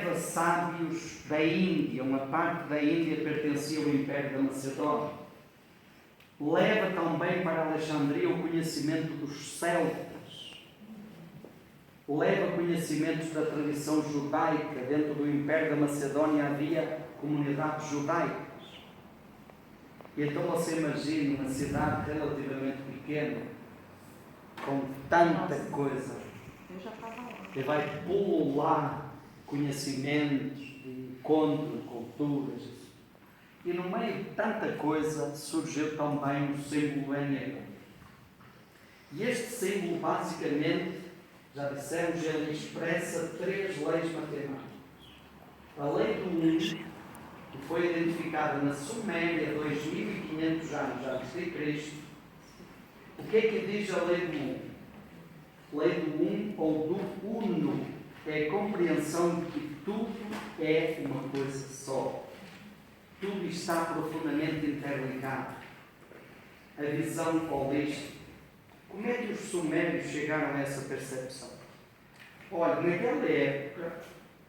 leva sábios da Índia, uma parte da Índia pertencia ao Império da Macedónia. Leva também para Alexandria o conhecimento dos celtas. Leva conhecimentos da tradição judaica. Dentro do Império da Macedónia havia comunidades judaicas. E então você imagina uma cidade relativamente pequena, com tanta coisa. Eu já estava lá. E vai pulular conhecimentos de encontro, culturas. E no meio de tanta coisa surgiu também o símbolo Enneagrama. E este símbolo, basicamente, já dissemos, ele expressa 3 leis matemáticas. A lei do 1, que foi identificada na Suméria 2500 anos antes de Cristo. O que é que diz a lei do 1? Lei do 1 ou do uno é a compreensão de que tudo é uma coisa só. Tudo está profundamente interligado. A visão holística. Como é que os sumérios chegaram a essa percepção? Olha, naquela época,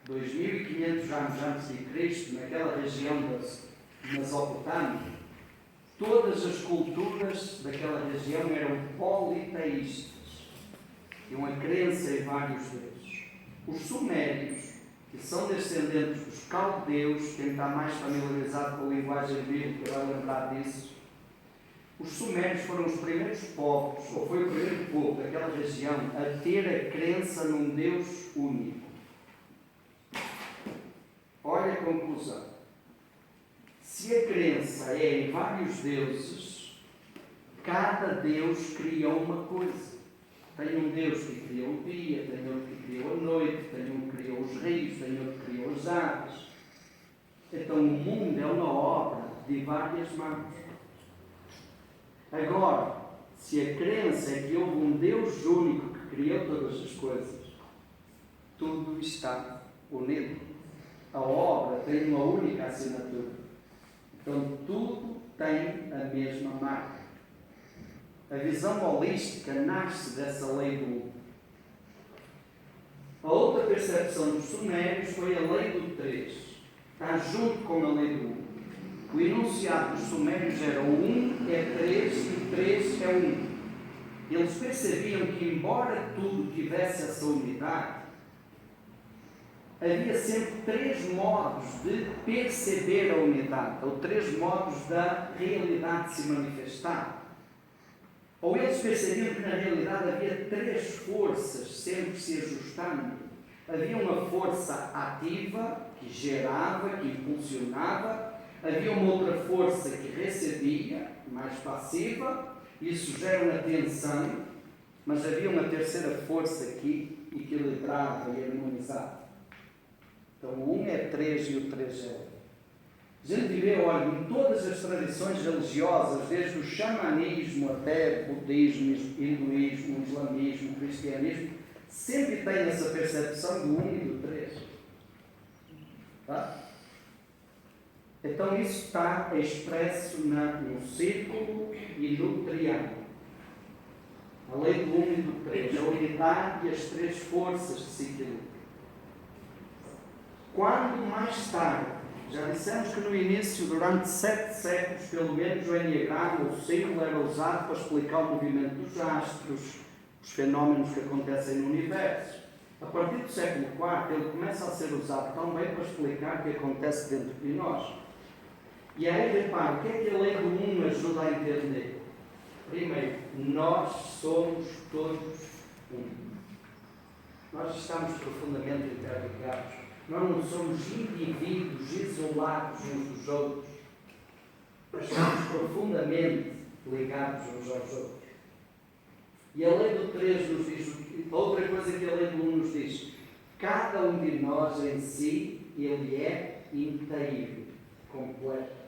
2500 anos antes de Cristo, naquela região das Mesopotâmia, todas as culturas daquela região eram politeístas. Tinham a crença em vários deuses. Os sumérios, que são descendentes dos caldeus, quem está mais familiarizado com a linguagem bíblica vai lembrar disso. Os sumérios foram os primeiros povos, ou foi o primeiro povo daquela região, a ter a crença num Deus único. Olha a conclusão. Se a crença é em vários deuses, cada Deus criou uma coisa. Tem um Deus que criou o dia, tem outro que criou a noite, tem um que criou os rios, tem outro que criou as aves. Então o mundo é uma obra de várias mãos. Agora, se a crença é que houve um Deus único que criou todas as coisas, tudo está unido. A obra tem uma única assinatura. Então tudo tem a mesma marca. A visão holística nasce dessa lei do 1. A outra percepção dos sumérios foi a lei do 3. Está junto com a lei do 1. O enunciado dos sumérios era o 1 é 3 e o 3 é 1. Eles percebiam que, embora tudo tivesse essa unidade, havia sempre 3 modos de perceber a unidade, ou 3 modos da realidade se manifestar. Ou eles percebiam que na realidade havia 3 forças sempre se ajustando. Havia uma força ativa, que gerava, que impulsionava. Havia uma outra força que recebia, mais passiva. Isso gera uma tensão. Mas havia uma terceira força que equilibrava e harmonizava. Então o 1 é 3 e o 3 é 1. A gente vê, olha, em todas as tradições religiosas, desde o xamanismo até o budismo, hinduísmo, o islamismo, o cristianismo, sempre tem essa percepção do 1 e do 3. Tá? Então isso está expresso no círculo e no triângulo. A lei do 1 e do 3, a unidade e as 3 forças que se equilibram. Quando mais tarde, já dissemos que no início, durante 7 séculos, pelo menos, o Enneagrama, o símbolo, era usado para explicar o movimento dos astros, os fenómenos que acontecem no universo. A partir do século IV, ele começa a ser usado também para explicar o que acontece dentro de nós. E aí, repare, o que é que a lei do 1 ajuda a entender? Primeiro, nós somos todos um. Nós estamos profundamente interligados. Nós não somos indivíduos isolados uns dos outros. Nós estamos profundamente ligados uns aos outros. E a lei do 3 nos diz, outra coisa que a lei do 1 nos diz, cada um de nós em si, ele é inteiro, completo.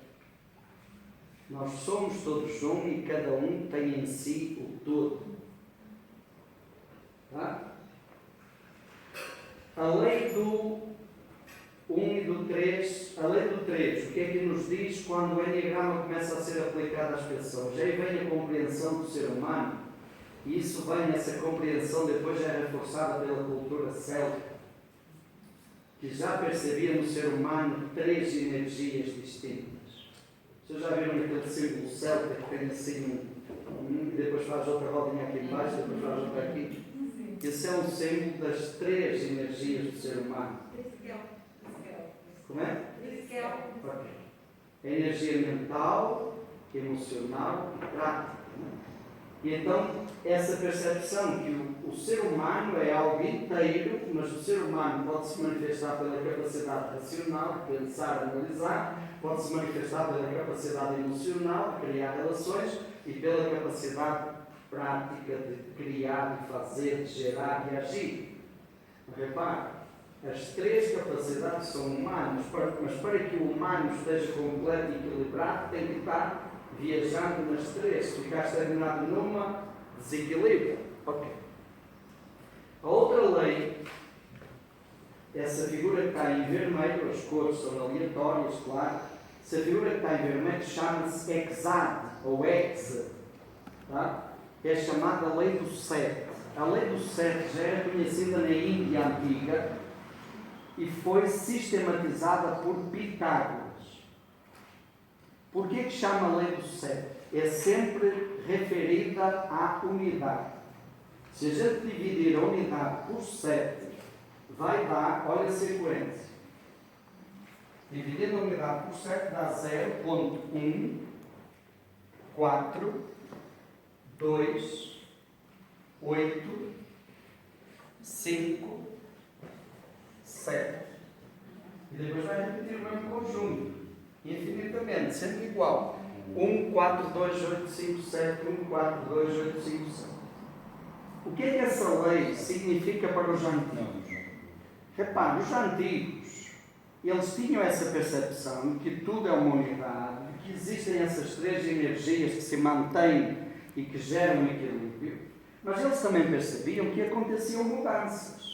Nós somos todos um e cada um tem em si o todo. Tá? A lei do 1 e do 3, a lei do 3, o que é que nos diz quando o Enneagrama começa a ser aplicado às pessoas? Aí vem a compreensão do ser humano, e isso vem, essa compreensão depois já é reforçada pela cultura celta, que já percebia no ser humano 3 energias distintas. Vocês já viram aquele símbolo celta que tem assim e depois faz outra rodinha aqui embaixo, depois faz outra aqui? Esse é um símbolo das 3 energias do ser humano. Como é? Okay. A energia mental, emocional e prática. E então, essa percepção que o ser humano é algo inteiro, mas o ser humano pode se manifestar pela capacidade racional, de pensar, analisar, pode se manifestar pela capacidade emocional, de criar relações, e pela capacidade prática de criar, de fazer, de gerar e agir. Repare, as 3 capacidades são humanas, mas para que o humano esteja completo e equilibrado, tem que estar viajando nas 3. Se ficar estagnado numa, desequilíbrio. Ok. A outra lei, essa figura que está em vermelho, as cores são aleatórias, claro. Essa figura que está em vermelho chama-se Exad, ou Exad. Tá? É chamada lei do 7. A lei do 7 já era conhecida na Índia Antiga e foi sistematizada por Pitágoras. Por que chama a lei do 7? É sempre referida à unidade. Se a gente dividir a unidade por 7, vai dar, olha a sequência. Dividindo a unidade por 7 dá 0.1, 4, 2, 8, 5, 7. E depois vai repetir o mesmo conjunto, infinitamente, sempre igual. 1, 4, 2, 8, 5, 7, 1, 4, 2, 8, 5, 7. O que é que essa lei significa para os antigos? Repare, os antigos, eles tinham essa percepção de que tudo é uma unidade, de que existem essas 3 energias que se mantêm e que geram um equilíbrio, mas eles também percebiam que aconteciam mudanças.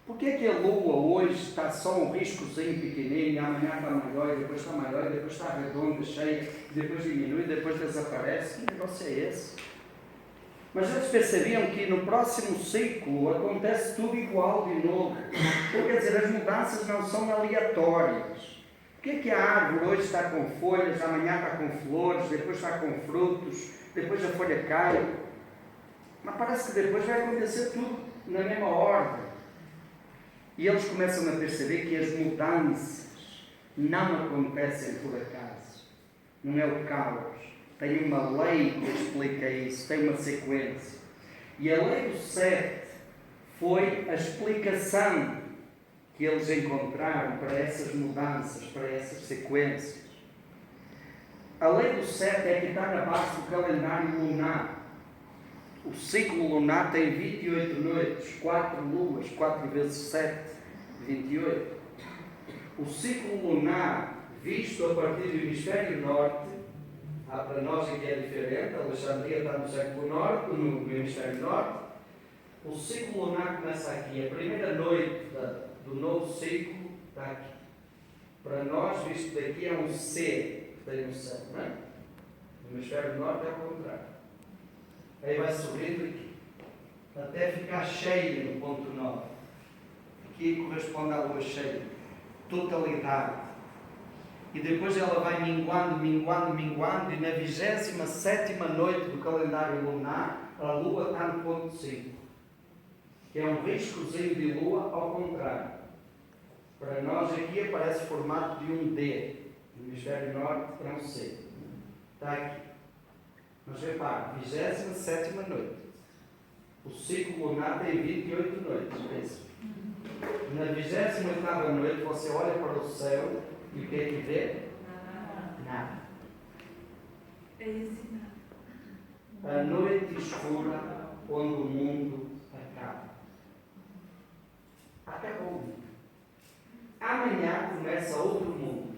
Por que é que a Lua hoje está só um riscozinho pequenino, e amanhã está maior, e depois está maior, e depois está redonda, cheia, e depois diminui, e depois desaparece? Que negócio é esse? Mas eles percebiam que no próximo ciclo acontece tudo igual de novo. Então, quer dizer, as mudanças não são aleatórias. Por que a árvore hoje está com folhas, amanhã está com flores, depois está com frutos, depois a folha cai? Mas parece que depois vai acontecer tudo na mesma ordem. E eles começam a perceber que as mudanças não acontecem por acaso. Não é o caos. Tem uma lei que explica isso, tem uma sequência. E a lei do 7 foi a explicação que eles encontraram para essas mudanças, para essas sequências. A lei do 7 é que está na base do calendário lunar. O ciclo lunar tem 28 noites, 4 luas, 4 vezes 7, 28. O ciclo lunar, visto a partir do hemisfério norte, para nós aqui é diferente, Alexandria está no século norte, no hemisfério norte. O ciclo lunar começa aqui, a primeira noite do novo ciclo está aqui. Para nós, visto daqui é um C, que tem um céu, não é? No hemisfério norte é o contrário. Aí vai subindo aqui, até ficar cheia no ponto 9. Aqui corresponde à lua cheia, totalidade. E depois ela vai minguando, e na 27ª noite do calendário lunar, a lua está no ponto 5, que é um riscozinho de lua ao contrário. Para nós aqui aparece o formato de um D, no hemisfério norte é um C. Está aqui. Mas repare, 27ª noite. O ciclo lunar tem 28 noites, pensa. Na 28ª noite você olha para o céu e o que é que vê? Nada. A noite escura onde o mundo acaba. Acabou. Amanhã começa outro mundo.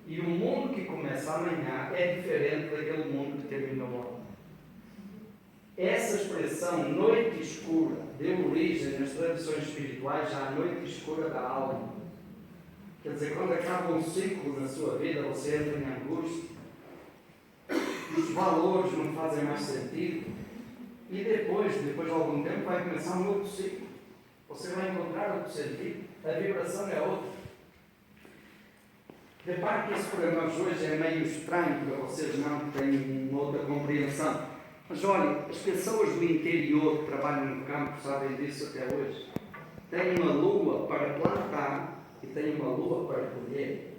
E o mundo que começa amanhã é diferente daquele mundo que terminou ontem. Essa expressão, noite escura, deu origem nas tradições espirituais à noite escura da alma. Quer dizer, quando acaba um ciclo na sua vida, você entra em angústia, os valores não fazem mais sentido, e depois de algum tempo, vai começar um outro ciclo. Você vai encontrar outro sentido. A vibração é outra. Repare que esse para nós hoje é meio estranho, para vocês não têm uma outra compreensão. Mas olha, as pessoas do interior que trabalham no campo sabem disso até hoje. Têm uma lua para plantar e têm uma lua para colher.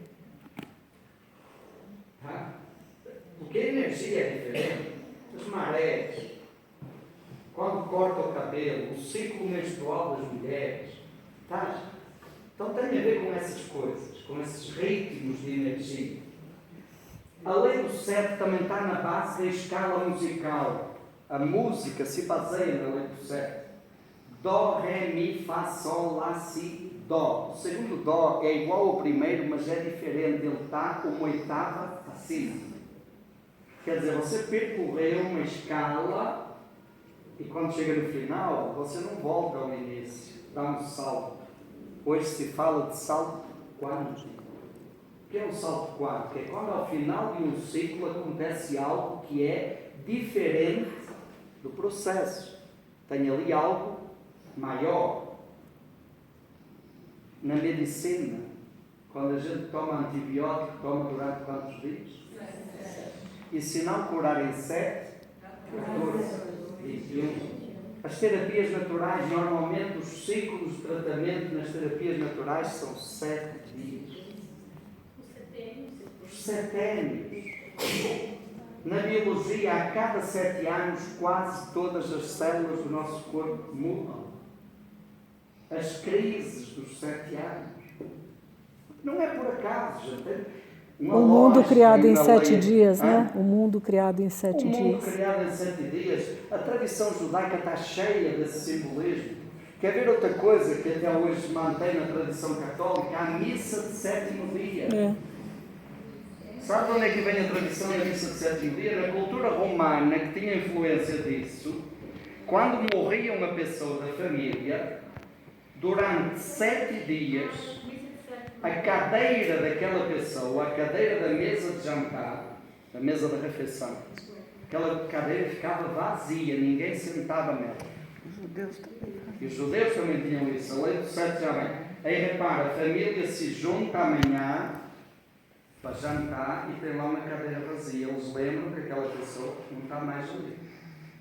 Tá? Porque a energia é diferente. As marés, quando corta o cabelo, o ciclo menstrual das mulheres. Tá? Então tem a ver com essas coisas, com esses ritmos de energia. A lei do 7 também está na base da escala musical. A música se baseia na lei do 7. Dó, Ré, Mi, Fá, Sol, Lá, Si, Dó. O segundo Dó é igual ao primeiro, mas é diferente. Ele está uma oitava acima. Quer dizer, você percorreu uma escala e quando chega no final, você não volta ao início. Dá um salto. Hoje se fala de salto quântico. O que é um salto quântico? É quando ao final de um ciclo acontece algo que é diferente do processo. Tem ali algo maior. Na medicina, quando a gente toma antibiótico, toma durante quantos dias? 7. E se não curar em 7, 14, 21. As terapias naturais, normalmente os ciclos de tratamento nas terapias naturais são 7 dias. Os seténios. Na biologia, a cada 7 anos, quase todas as células do nosso corpo mudam. As crises dos 7 anos. Não é por acaso, gente. O mundo criado em 7 dias, né? O mundo criado em 7 dias. O mundo criado em 7 dias. A tradição judaica está cheia desse simbolismo. Quer ver outra coisa que até hoje se mantém na tradição católica? A missa de 7º dia. Sabe de onde é que vem a tradição da missa de 7º dia? Na cultura romana, que tinha influência disso, quando morria uma pessoa da família, durante 7 dias, a cadeira daquela pessoa, a cadeira da mesa de jantar, da mesa da refeição, aquela cadeira ficava vazia, ninguém sentava nela. E os judeus também tinham isso, a lei do 7 já vem. Aí repara, a família se junta amanhã para jantar e tem lá uma cadeira vazia. Eles lembram que aquela pessoa não está mais ali.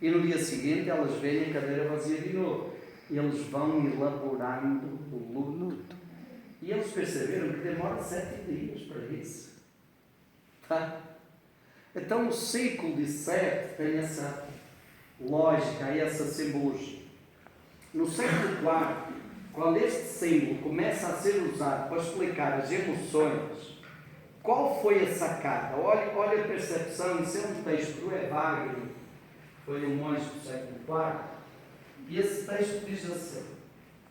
E no dia seguinte elas veem a cadeira vazia de novo. E eles vão elaborando o luto. E eles perceberam que demora 7 dias para isso. Tá? Então o ciclo de 7 tem essa lógica, essa simbologia. No século IV, quando este símbolo começa a ser usado para explicar as emoções, qual foi a sacada? Olha a percepção, isso é um texto do Evagrio, foi um monge do século IV, e esse texto diz assim: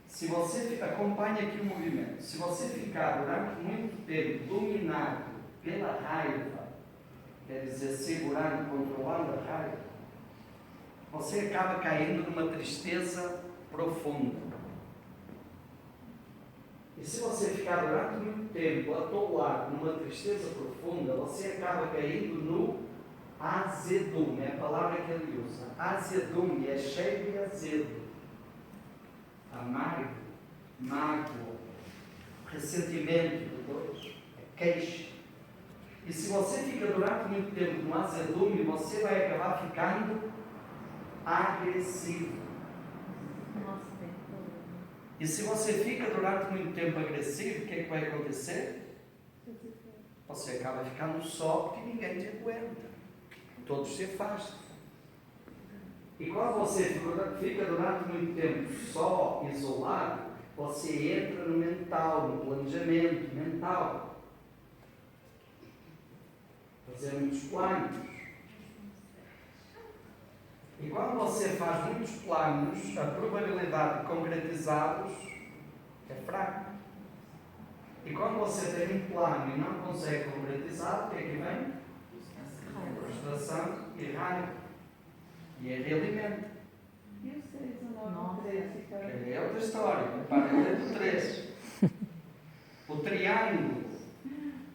se você acompanha aqui o movimento, se você ficar durante muito tempo dominado pela raiva, quer dizer, segurando, controlando a raiva, você acaba caindo numa tristeza profunda. E se você ficar durante muito tempo atolado numa tristeza profunda, você acaba caindo no azedume, é a palavra que ele usa. Azedume é cheio de azedo. Amargo, mágoa, ressentimento de Deus, queixa. E se você fica durante muito tempo no azedume, você vai acabar ficando agressivo. E se você fica durante muito tempo agressivo, o que é que vai acontecer? Você acaba ficando só porque ninguém te aguenta. Todos se afastam. E quando você fica durante muito tempo só, isolado, você entra no mental, no planejamento mental. Fazer muitos planos. E quando você faz muitos planos, a probabilidade de concretizá-los é fraca. E quando você tem um plano e não consegue concretizar, o que é que vem? Frustração e raiva. E é realimento. E o 6, o 9, o 13? É outra história. Para o 3. O triângulo.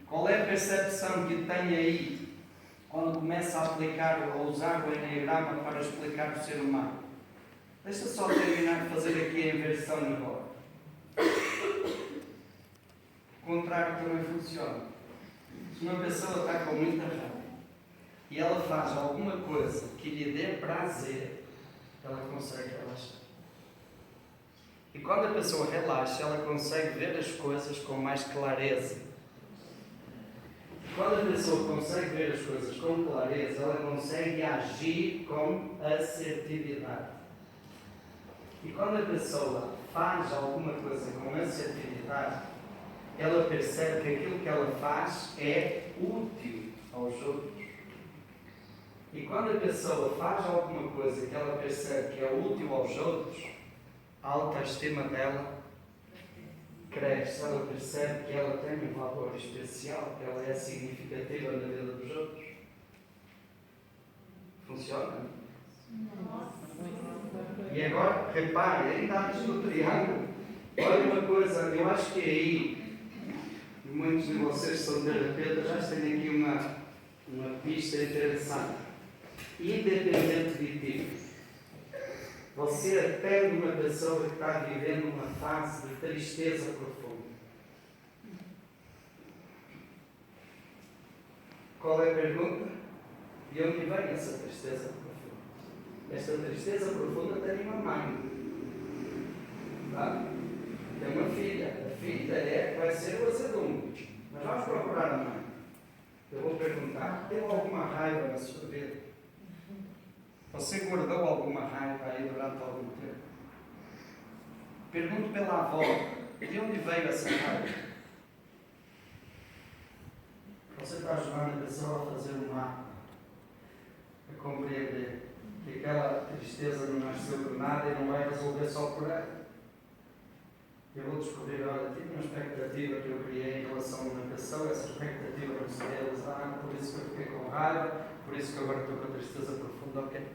Qual é a percepção que tem aí quando começa a aplicar ou usar o Enneagrama para explicar o ser humano? Deixa só terminar de fazer aqui a inversão agora. O contrário também funciona. Se uma pessoa está com muita raiva e ela faz alguma coisa que lhe dê prazer, ela consegue relaxar. E quando a pessoa relaxa, ela consegue ver as coisas com mais clareza. E quando a pessoa consegue ver as coisas com clareza, ela consegue agir com assertividade. E quando a pessoa faz alguma coisa com assertividade, ela percebe que aquilo que ela faz é útil aos outros. E quando a pessoa faz alguma coisa que ela percebe que é útil aos outros, a autoestima dela cresce. Ela percebe que ela tem um valor especial, que ela é significativa na vida dos outros. Funciona? E agora, repare, ainda antes do triângulo, olha uma coisa, eu acho que aí, muitos de vocês são terapeutas, já têm aqui uma pista interessante. Independente de ti, você atende uma pessoa que está vivendo uma fase de tristeza profunda. Qual é a pergunta? De onde vem essa tristeza profunda? Esta tristeza profunda tem uma mãe. Tá? Tem uma filha. A filha vai ser o azedume. Mas vamos procurar a mãe. Eu vou perguntar, teve alguma raiva na sua vida? Você guardou alguma raiva aí durante algum tempo? Pergunto pela avó, de onde veio essa raiva? Você está ajudando a pessoa a fazer um mapa, a compreender que aquela tristeza não nasceu por nada e não vai resolver só por ela. Eu vou descobrir, olha, tive uma expectativa que eu criei em relação a uma pessoa, essa expectativa não se realizava, por isso que eu fiquei com raiva, por isso que agora estou com a tristeza profunda, ok?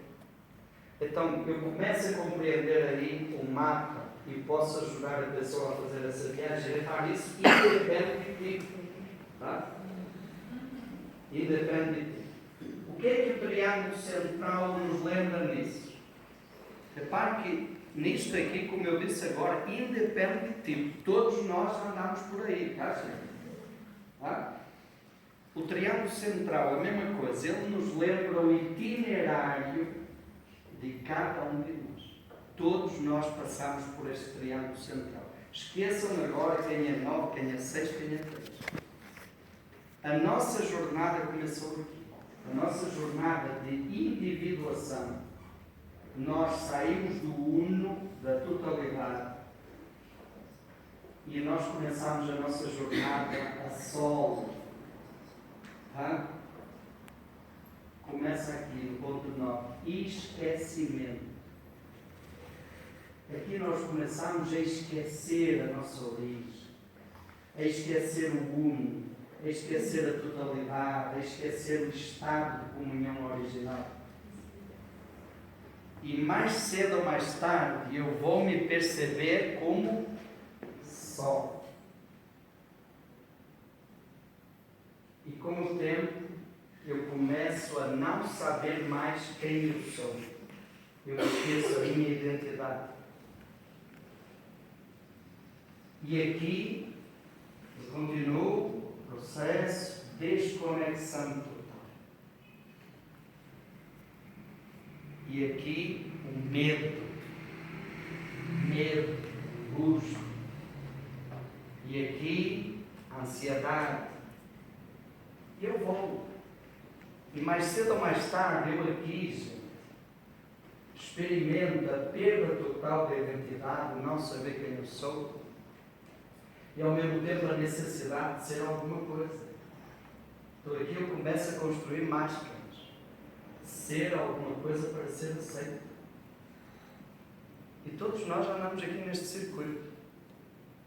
Então, eu começo a compreender aí o mapa e posso ajudar a pessoa a fazer essa viagem. Repare, isso independe de ti. Tá? Independe de ti. O que é que o triângulo central nos lembra nisso? Repare que nisto aqui, como eu disse agora, independe de ti. Todos nós andamos por aí, tá, gente? Tá? O triângulo central, a mesma coisa, ele nos lembra o itinerário de cada um de nós. Todos nós passamos por este triângulo central. Esqueçam agora quem é 9, quem é 6, quem é 3. A nossa jornada começou aqui. A nossa jornada de individuação. Nós saímos do uno, da totalidade, e nós começamos a nossa jornada a solo. Tá? Começa aqui no ponto 9, esquecimento. Aqui nós começamos a esquecer a nossa origem, a esquecer o uno, a esquecer a totalidade, a esquecer o estado de comunhão original. E mais cedo ou mais tarde eu vou me perceber como só. E com o tempo eu começo a não saber mais quem eu sou. Eu esqueço a minha identidade. E aqui eu continuo o processo de desconexão total. E aqui o medo, angústia. E aqui a ansiedade. E eu volto. E mais cedo ou mais tarde, eu aqui, gente, experimento a perda total da identidade, não saber quem eu sou, e ao mesmo tempo a necessidade de ser alguma coisa. Então aqui eu começo a construir máscaras. Ser alguma coisa para ser aceito. E todos nós andamos aqui neste circuito.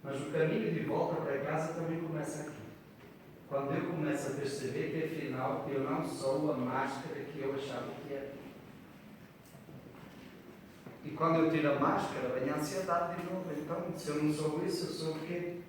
Mas o caminho de volta para casa também começa aqui. Quando eu começo a perceber que afinal eu não sou a máscara que eu achava que era. E quando eu tiro a máscara, vem a ansiedade de novo. Então, se eu não sou isso, eu sou o quê?